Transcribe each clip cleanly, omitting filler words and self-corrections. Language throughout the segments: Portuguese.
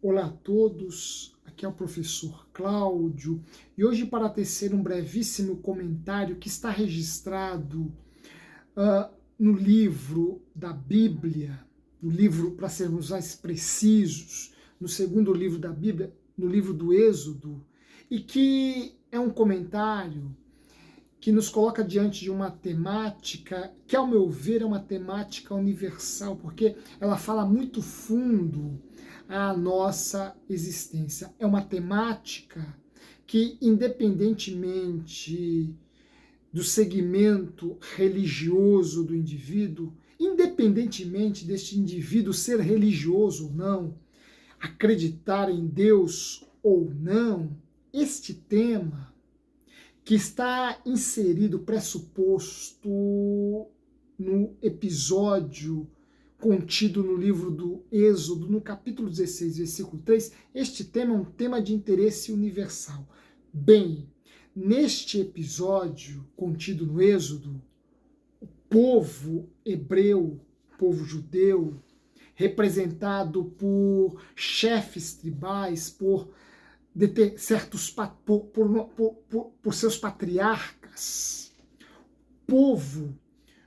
Olá a todos, aqui é o professor Cláudio e hoje para tecer um brevíssimo comentário que está registrado no livro da Bíblia, no livro, para sermos mais precisos, no segundo livro da Bíblia, no livro do Êxodo, e que é um comentário que nos coloca diante de uma temática que, ao meu ver, é uma temática universal, porque ela fala muito fundo à nossa existência. É uma temática que, independentemente do segmento religioso do indivíduo, independentemente deste indivíduo ser religioso ou não, acreditar em Deus ou não, este tema que está inserido, pressuposto no episódio contido no livro do Êxodo, no capítulo 16, versículo 3, este tema é um tema de interesse universal. Bem, neste episódio contido no Êxodo, o povo hebreu, o povo judeu, representado por chefes tribais, por por seus patriarcas, o povo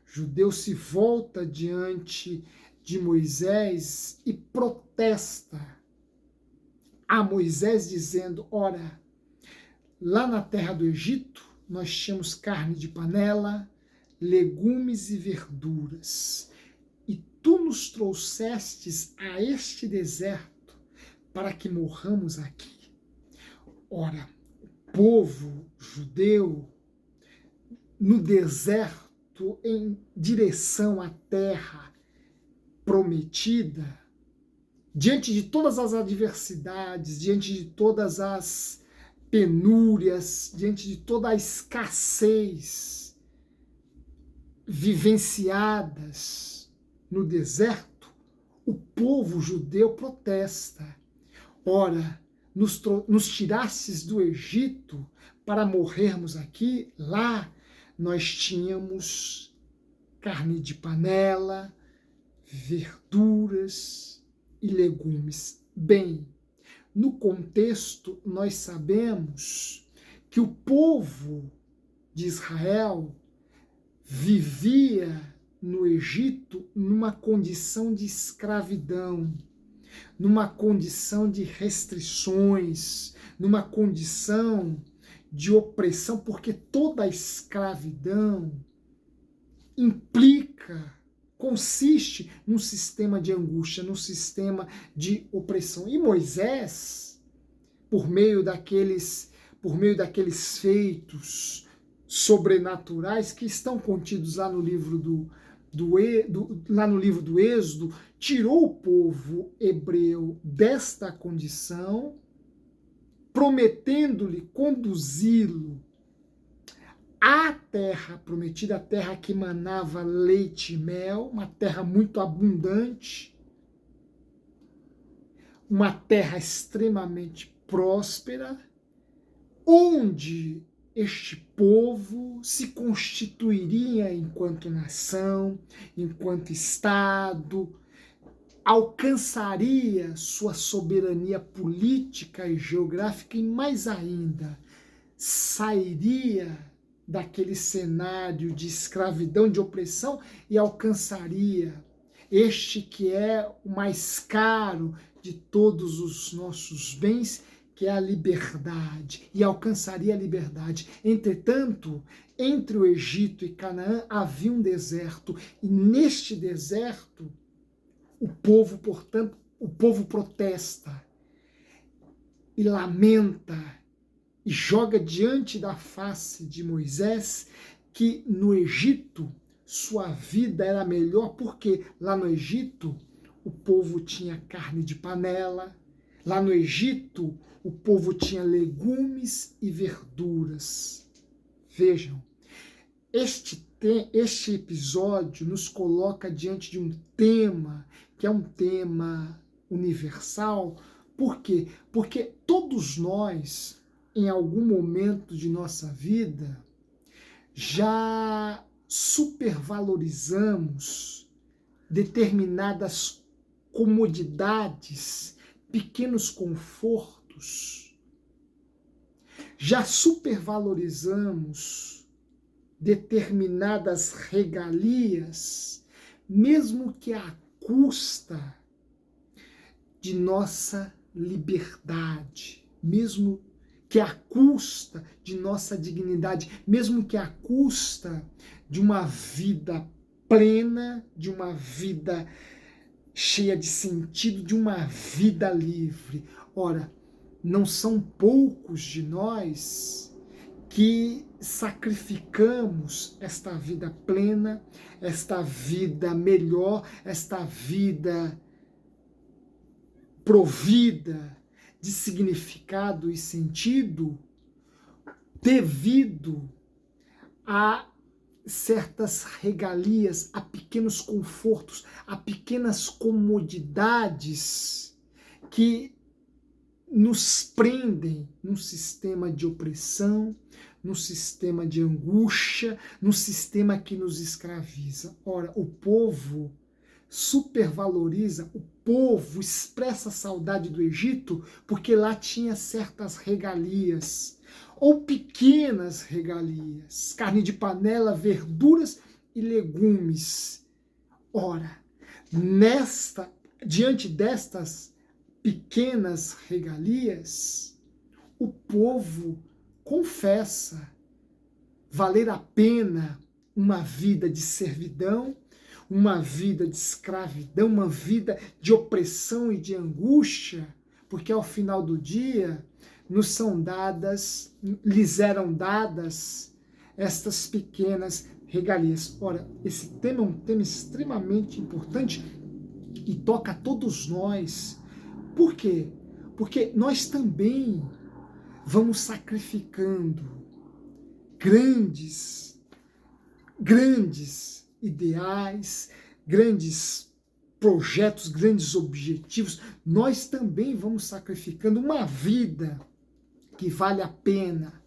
judeu se volta diante de Moisés e protesta a Moisés dizendo: ora, lá na terra do Egito nós tínhamos carne de panela, legumes e verduras, e tu nos trouxestes a este deserto para que morramos aqui. Ora, o povo judeu no deserto em direção à terra prometida, diante de todas as adversidades, diante de todas as penúrias, diante de toda a escassez vivenciadas no deserto, o povo judeu protesta. Ora, nos tirastes do Egito para morrermos aqui, lá nós tínhamos carne de panela, verduras e legumes. Bem, no contexto, nós sabemos que o povo de Israel vivia no Egito numa condição de escravidão, numa condição de restrições, numa condição de opressão, porque toda a escravidão consiste num sistema de angústia, num sistema de opressão. E Moisés, por meio daqueles feitos sobrenaturais que estão contidos lá no livro lá no livro do Êxodo, tirou o povo hebreu desta condição, prometendo-lhe conduzi-lo à terra prometida, a terra que manava leite e mel, uma terra muito abundante, uma terra extremamente próspera, onde este povo se constituiria enquanto nação, enquanto Estado, alcançaria sua soberania política e geográfica e, mais ainda, sairia daquele cenário de escravidão, de opressão e alcançaria este que é o mais caro de todos os nossos bens, que é a liberdade, e alcançaria a liberdade. Entretanto, entre o Egito e Canaã havia um deserto, e neste deserto o povo, portanto, protesta e lamenta e joga diante da face de Moisés que no Egito sua vida era melhor, porque lá no Egito o povo tinha carne de panela, lá no Egito o povo tinha legumes e verduras. Vejam, este episódio nos coloca diante de um tema que é um tema universal. Por quê? Porque todos nós, em algum momento de nossa vida, já supervalorizamos determinadas comodidades pequenos confortos, já supervalorizamos determinadas regalias, mesmo que à custa de nossa liberdade, mesmo que à custa de nossa dignidade, mesmo que à custa de uma vida plena, de uma vida cheia de sentido, de uma vida livre. Ora, não são poucos de nós que sacrificamos esta vida plena, esta vida melhor, esta vida provida de significado e sentido devido a certas regalias, a pequenos confortos, a pequenas comodidades que nos prendem num sistema de opressão, num sistema de angústia, num sistema que nos escraviza. Ora, o povo supervaloriza, o povo expressa saudade do Egito porque lá tinha certas regalias, ou pequenas regalias, carne de panela, verduras e legumes. Ora, diante destas pequenas regalias, o povo confessa valer a pena uma vida de servidão, uma vida de escravidão, uma vida de opressão e de angústia, porque ao final do dia lhes eram dadas estas pequenas regalias. Ora, esse tema é um tema extremamente importante e toca a todos nós. Por quê? Porque nós também vamos sacrificando grandes ideais, grandes projetos, grandes objetivos. Nós também vamos sacrificando uma vida que vale a pena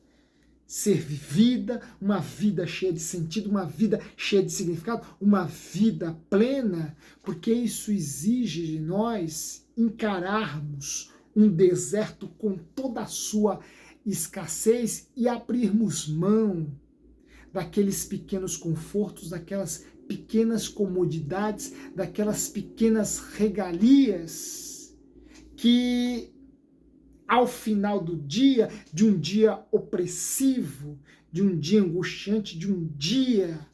ser vivida, uma vida cheia de sentido, uma vida cheia de significado, uma vida plena, porque isso exige de nós encararmos um deserto com toda a sua escassez e abrirmos mão daqueles pequenos confortos, daquelas pequenas comodidades, daquelas pequenas regalias que ao final do dia, de um dia opressivo, de um dia angustiante, de um dia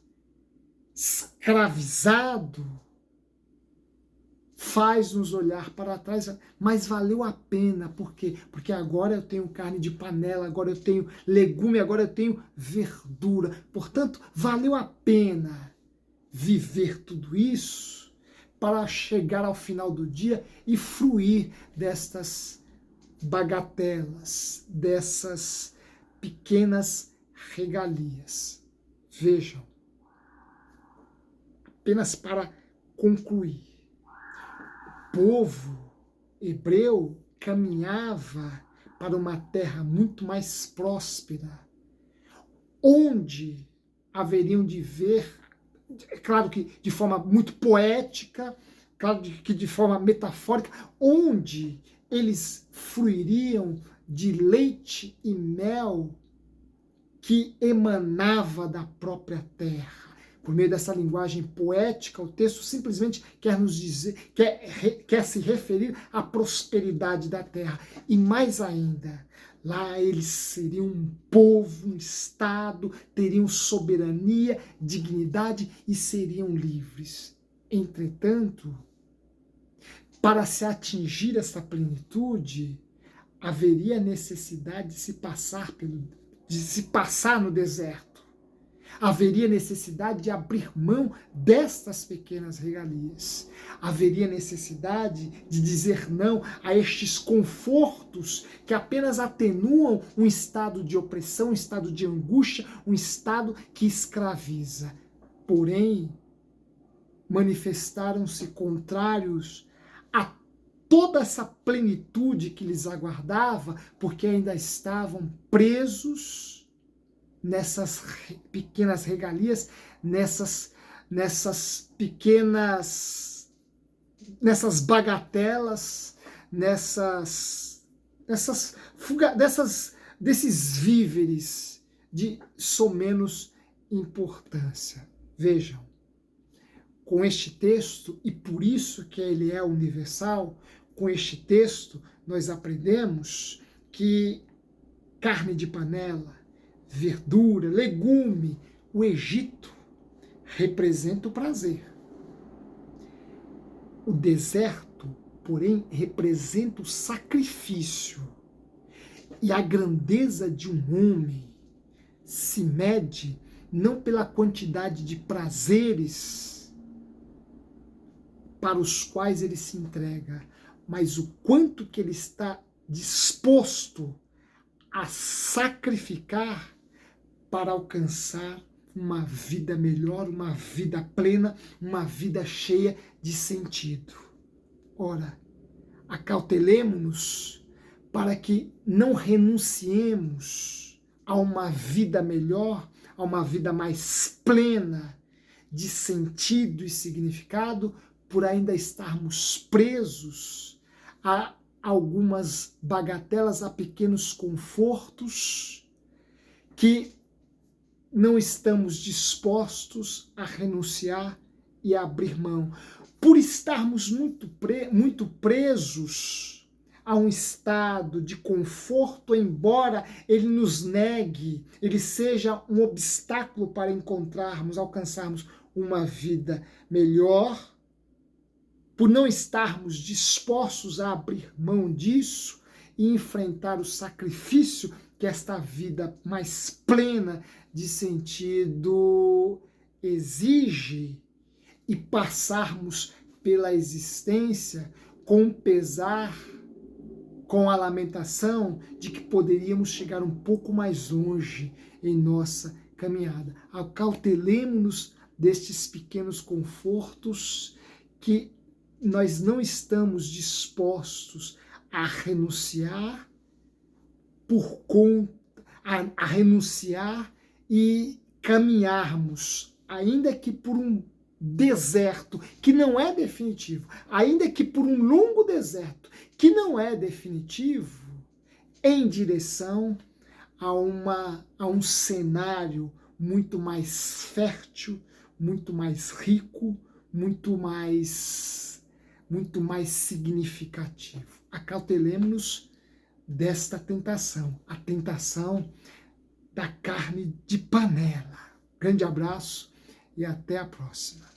escravizado, faz-nos olhar para trás, mas valeu a pena. Por quê? Porque agora eu tenho carne de panela, agora eu tenho legume, agora eu tenho verdura. Portanto, valeu a pena viver tudo isso para chegar ao final do dia e fruir destas bagatelas, dessas pequenas regalias. Vejam, apenas para concluir, o povo hebreu caminhava para uma terra muito mais próspera, onde haveriam de ver, claro que de forma muito poética, claro que de forma metafórica, onde eles fruiriam de leite e mel que emanava da própria terra. Por meio dessa linguagem poética, o texto simplesmente quer nos dizer, quer se referir à prosperidade da terra. E mais ainda, lá eles seriam um povo, um estado, teriam soberania, dignidade e seriam livres. Entretanto, para se atingir essa plenitude, haveria necessidade de se passar no deserto. Haveria necessidade de abrir mão destas pequenas regalias. Haveria necessidade de dizer não a estes confortos que apenas atenuam um estado de opressão, um estado de angústia, um estado que escraviza. Porém, manifestaram-se contrários a toda essa plenitude que lhes aguardava, porque ainda estavam presos nessas pequenas regalias, nessas bagatelas, desses víveres de somenos importância. Vejam, com este texto, e por isso que ele é universal, com este texto nós aprendemos que carne de panela, verdura, legume, o Egito representa o prazer. O deserto, porém, representa o sacrifício. E a grandeza de um homem se mede não pela quantidade de prazeres para os quais ele se entrega, mas o quanto que ele está disposto a sacrificar para alcançar uma vida melhor, uma vida plena, uma vida cheia de sentido. Ora, acautelemo-nos para que não renunciemos a uma vida melhor, a uma vida mais plena de sentido e significado, por ainda estarmos presos a algumas bagatelas, a pequenos confortos que não estamos dispostos a renunciar e a abrir mão, por estarmos muito presos a um estado de conforto, embora ele nos negue, ele seja um obstáculo para alcançarmos uma vida melhor, por não estarmos dispostos a abrir mão disso e enfrentar o sacrifício que esta vida mais plena de sentido exige, e passarmos pela existência com pesar, com a lamentação de que poderíamos chegar um pouco mais longe em nossa caminhada. Acautelemo-nos destes pequenos confortos que nós não estamos dispostos a renunciar a renunciar e caminharmos, ainda que por um deserto que não é definitivo, ainda que por um longo deserto que não é definitivo, em direção a um cenário muito mais fértil, muito mais rico, muito mais significativo. Acautelemo-nos desta tentação, a tentação da carne de panela. Grande abraço e até a próxima.